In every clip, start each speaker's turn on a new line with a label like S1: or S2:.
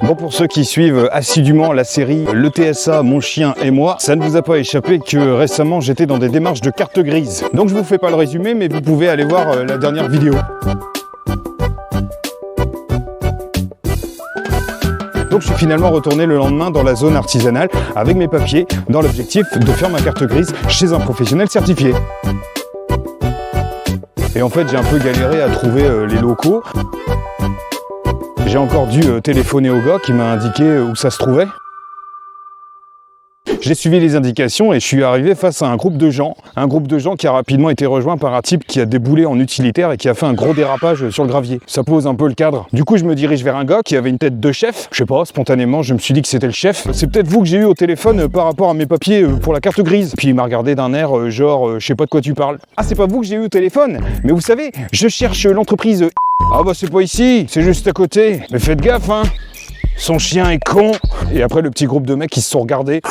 S1: Bon, pour ceux qui suivent assidûment la série Le TSA, mon chien et moi, ça ne vous a pas échappé que récemment j'étais dans des démarches de carte grise. Donc je vous fais pas le résumé, mais vous pouvez aller voir la dernière vidéo. Donc je suis finalement retourné le lendemain dans la zone artisanale avec mes papiers dans l'objectif de faire ma carte grise chez un professionnel certifié. Et en fait j'ai un peu galéré à trouver les locaux. J'ai encore dû téléphoner au gars qui m'a indiqué où ça se trouvait. J'ai suivi les indications et je suis arrivé face à un groupe de gens qui a rapidement été rejoint par un type qui a déboulé en utilitaire et qui a fait un gros dérapage sur le gravier. Ça pose un peu le cadre. Du coup, je me dirige vers un gars qui avait une tête de chef. Je sais pas, spontanément, je me suis dit que c'était le chef. C'est peut-être vous que j'ai eu au téléphone par rapport à mes papiers pour la carte grise. Puis il m'a regardé d'un air genre, je sais pas de quoi tu parles. Ah, c'est pas vous que j'ai eu au téléphone? Mais vous savez, je cherche l'entreprise. Ah bah c'est pas ici, c'est juste à côté. Mais faites gaffe, hein. Son chien est con. Et après le petit groupe de mecs qui se sont regardés.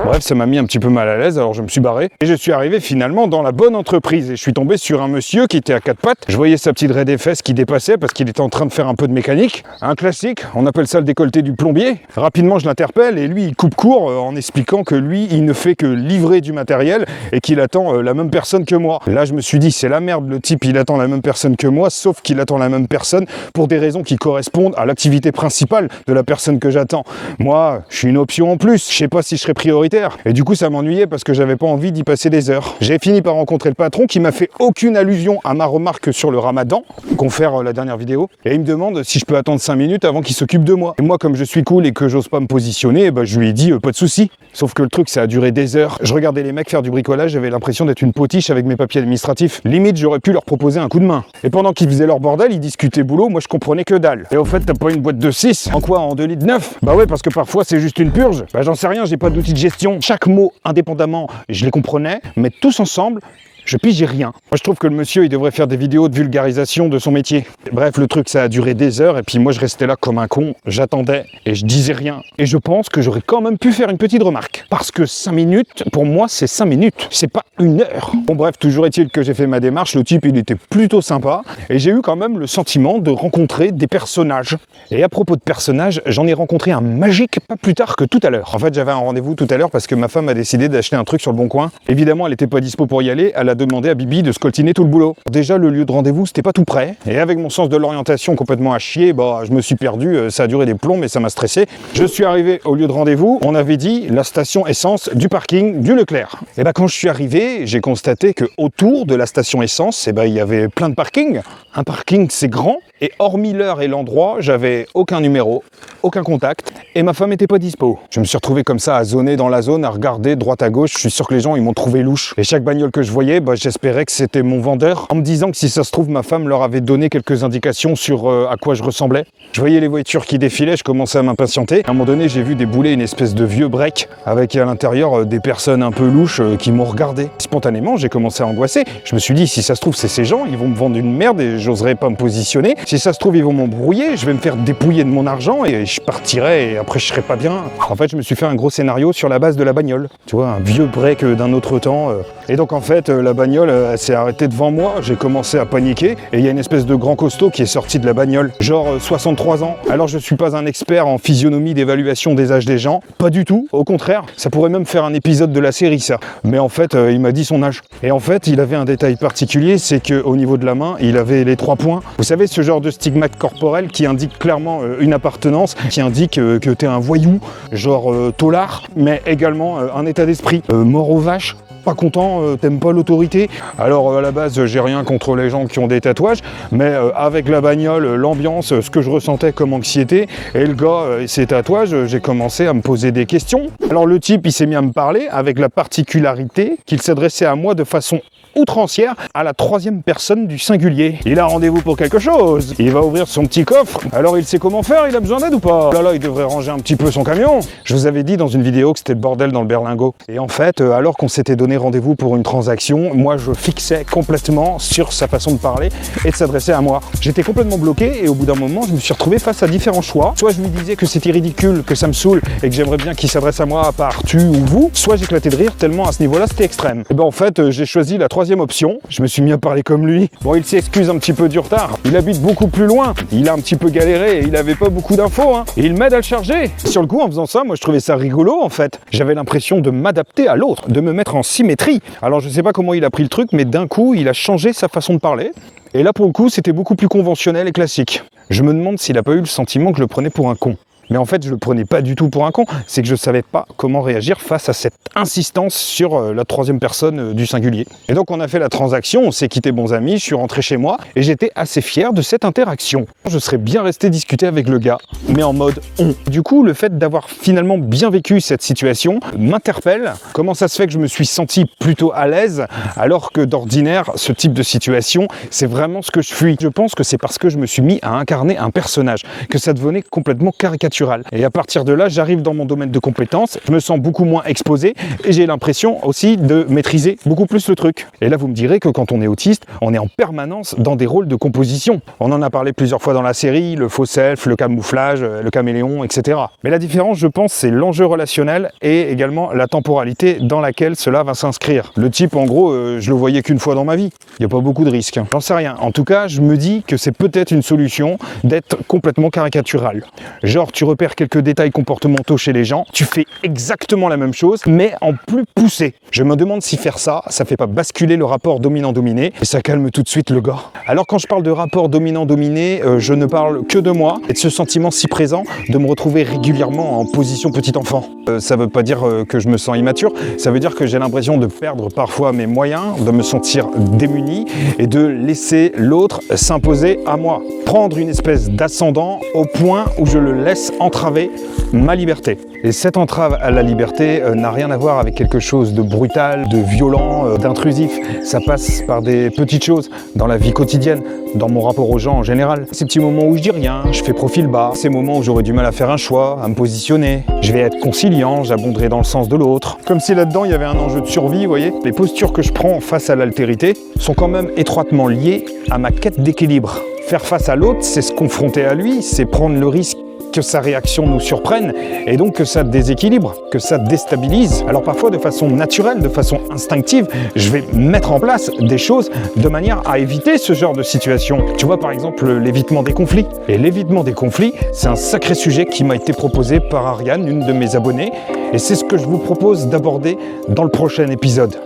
S1: Bref, ça m'a mis un petit peu mal à l'aise, alors je me suis barré. Et je suis arrivé finalement dans la bonne entreprise. Et je suis tombé sur un monsieur qui était à quatre pattes. Je voyais sa petite raie des fesses qui dépassait parce qu'il était en train de faire un peu de mécanique. Un classique, on appelle ça le décolleté du plombier. Rapidement je l'interpelle et lui il coupe court en expliquant que lui il ne fait que livrer du matériel et qu'il attend la même personne que moi. Là je me suis dit c'est la merde, le type il attend la même personne que moi, sauf qu'il attend la même personne pour des raisons qui correspondent à l'activité principale de la personne que j'attends. Moi, je suis une option en plus, je sais pas si je serais prioritaire. Et du coup, ça m'ennuyait parce que j'avais pas envie d'y passer des heures. J'ai fini par rencontrer le patron qui m'a fait aucune allusion à ma remarque sur le ramadan, confère la dernière vidéo, et il me demande si je peux attendre 5 minutes avant qu'il s'occupe de moi. Et moi, comme je suis cool et que j'ose pas me positionner, bah, je lui ai dit pas de souci. Sauf que le truc, ça a duré des heures. Je regardais les mecs faire du bricolage, j'avais l'impression d'être une potiche avec mes papiers administratifs. Limite, j'aurais pu leur proposer un coup de main. Et pendant qu'ils faisaient leur bordel, ils discutaient boulot, moi je comprenais que dalle. Et au fait, t'as pas une boîte de 6? En quoi? En 2 litres 9? Bah ouais, parce que parfois c'est juste une purge. Bah j'en sais rien, j'ai pas d'outil de gestion. Chaque mot indépendamment, je les comprenais, mais tous ensemble, je pigeais rien. Moi je trouve que le monsieur il devrait faire des vidéos de vulgarisation de son métier. Bref, le truc ça a duré des heures et puis moi je restais là comme un con, j'attendais et je disais rien. Et je pense que j'aurais quand même pu faire une petite remarque. Parce que 5 minutes, pour moi c'est 5 minutes, c'est pas 1 heure. Bon bref, toujours est-il que j'ai fait ma démarche, le type il était plutôt sympa et j'ai eu quand même le sentiment de rencontrer des personnages. Et à propos de personnages, j'en ai rencontré un magique pas plus tard que tout à l'heure. En fait j'avais un rendez-vous tout à l'heure parce que ma femme a décidé d'acheter un truc sur le bon coin. Évidemment elle était pas dispo pour y aller, elle a demandé à Bibi de scoltiner tout le boulot. Déjà le lieu de rendez-vous c'était pas tout près et avec mon sens de l'orientation complètement à chier, bah je me suis perdu, ça a duré des plombs mais ça m'a stressé. Je suis arrivé au lieu de rendez-vous, on avait dit la station essence du parking du Leclerc. Et bah quand je suis arrivé, j'ai constaté que autour de la station essence, et bah il y avait plein de parkings. Un parking c'est grand et hormis l'heure et l'endroit, j'avais aucun numéro, aucun contact et ma femme était pas dispo. Je me suis retrouvé comme ça à zoner dans la zone, à regarder droite à gauche, je suis sûr que les gens ils m'ont trouvé louche. Et chaque bagnole que je voyais, bah j'espérais que c'était mon vendeur, en me disant que si ça se trouve, ma femme leur avait donné quelques indications sur à quoi je ressemblais. Je voyais les voitures qui défilaient, je commençais à m'impatienter. À un moment donné, j'ai vu débouler une espèce de vieux break avec à l'intérieur des personnes un peu louches qui m'ont regardé. Spontanément, j'ai commencé à angoisser. Je me suis dit, si ça se trouve, c'est ces gens, ils vont me vendre une merde et j'oserais pas me positionner. Si ça se trouve, ils vont m'embrouiller, je vais me faire dépouiller de mon argent et je partirai et après je serai pas bien. En fait, je me suis fait un gros scénario sur la base de la bagnole. Tu vois, un vieux break d'un autre temps. Et donc en fait, la bagnole, elle s'est arrêtée devant moi, j'ai commencé à paniquer et il y a une espèce de grand costaud qui est sorti de la bagnole, genre 63 ans. Alors je suis pas un expert en physionomie d'évaluation des âges des gens, pas du tout, au contraire, ça pourrait même faire un épisode de la série ça. Mais en fait, il m'a dit son âge. Et en fait, il avait un détail particulier, c'est qu'au niveau de la main, il avait les 3 points. Vous savez, ce genre de stigmate corporel qui indique clairement une appartenance, qui indique que t'es un voyou, genre tôlard, mais également un état d'esprit, mort aux vaches. Pas content, t'aimes pas l'autorité. Alors à la base j'ai rien contre les gens qui ont des tatouages, mais avec la bagnole, l'ambiance, ce que je ressentais comme anxiété, et le gars et ses tatouages, j'ai commencé à me poser des questions. Alors le type il s'est mis à me parler avec la particularité qu'il s'adressait à moi de façon outrancière à la 3e personne du singulier. Il a rendez-vous pour quelque chose, il va ouvrir son petit coffre, alors il sait comment faire, il a besoin d'aide ou pas? Là il devrait ranger un petit peu son camion. Je vous avais dit dans une vidéo que c'était le bordel dans le berlingot. Et en fait, alors qu'on s'était donné donné rendez-vous pour une transaction. Moi, je fixais complètement sur sa façon de parler et de s'adresser à moi. J'étais complètement bloqué et au bout d'un moment, je me suis retrouvé face à différents choix. Soit je lui disais que c'était ridicule, que ça me saoule et que j'aimerais bien qu'il s'adresse à moi par tu ou vous, soit j'éclatais de rire tellement à ce niveau-là, c'était extrême. Et ben en fait, j'ai choisi la troisième option. Je me suis mis à parler comme lui. Bon, il s'excuse un petit peu du retard. Il habite beaucoup plus loin. Il a un petit peu galéré et il avait pas beaucoup d'infos. Et il m'aide à le charger. Sur le coup, en faisant ça, moi je trouvais ça rigolo en fait. J'avais l'impression de m'adapter à l'autre, de me mettre en symétrie. Alors je sais pas comment il a pris le truc, mais d'un coup, il a changé sa façon de parler. Et là, pour le coup, c'était beaucoup plus conventionnel et classique. Je me demande s'il a pas eu le sentiment que je le prenais pour un con. Mais en fait, je le prenais pas du tout pour un con. C'est que je savais pas comment réagir face à cette insistance sur la troisième personne du singulier. Et donc, on a fait la transaction, on s'est quitté bons amis, je suis rentré chez moi et j'étais assez fier de cette interaction. Je serais bien resté discuter avec le gars, mais en mode on. Du coup, le fait d'avoir finalement bien vécu cette situation m'interpelle. Comment ça se fait que je me suis senti plutôt à l'aise alors que d'ordinaire, ce type de situation, c'est vraiment ce que je fuis. Je pense que c'est parce que je me suis mis à incarner un personnage, que ça devenait complètement caricatural. Et à partir de là, j'arrive dans mon domaine de compétences, je me sens beaucoup moins exposé et j'ai l'impression aussi de maîtriser beaucoup plus le truc. Et là, vous me direz que quand on est autiste, on est en permanence dans des rôles de composition. On en a parlé plusieurs fois dans la série, le faux self, le camouflage, le caméléon, etc. Mais la différence, je pense, c'est l'enjeu relationnel et également la temporalité dans laquelle cela va s'inscrire. Le type, en gros, je le voyais qu'une fois dans ma vie. Il n'y a pas beaucoup de risques. J'en sais rien. En tout cas, je me dis que c'est peut-être une solution d'être complètement caricatural. Genre, tu repères quelques détails comportementaux chez les gens, tu fais exactement la même chose, mais en plus poussé. Je me demande si faire ça, ça fait pas basculer le rapport dominant-dominé, et ça calme tout de suite le gars. Alors quand je parle de rapport dominant-dominé, je ne parle que de moi, et de ce sentiment si présent de me retrouver régulièrement en position petit enfant. Ça veut pas dire que je me sens immature, ça veut dire que j'ai l'impression de perdre parfois mes moyens, de me sentir démuni, et de laisser l'autre s'imposer à moi. Prendre une espèce d'ascendant au point où je le laisse entraver ma liberté. Et cette entrave à la liberté n'a rien à voir avec quelque chose de brutal, de violent, d'intrusif. Ça passe par des petites choses dans la vie quotidienne, dans mon rapport aux gens en général. Ces petits moments où je dis rien, je fais profil bas, ces moments où j'aurais du mal à faire un choix, à me positionner. Je vais être conciliant, j'abonderai dans le sens de l'autre. Comme si là-dedans il y avait un enjeu de survie, vous voyez. Les postures que je prends face à l'altérité sont quand même étroitement liées à ma quête d'équilibre. Faire face à l'autre, c'est se confronter à lui, c'est prendre le risque que sa réaction nous surprenne et donc que ça déséquilibre, que ça déstabilise. Alors parfois de façon naturelle, de façon instinctive, je vais mettre en place des choses de manière à éviter ce genre de situation. Tu vois par exemple l'évitement des conflits. Et l'évitement des conflits, c'est un sacré sujet qui m'a été proposé par Ariane, une de mes abonnées, et c'est ce que je vous propose d'aborder dans le prochain épisode.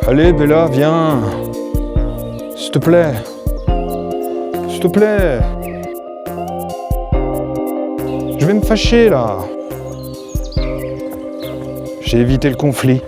S1: Allez Bella, viens. S'il te plaît. S'il te plaît. Je vais me fâcher là. J'ai évité le conflit.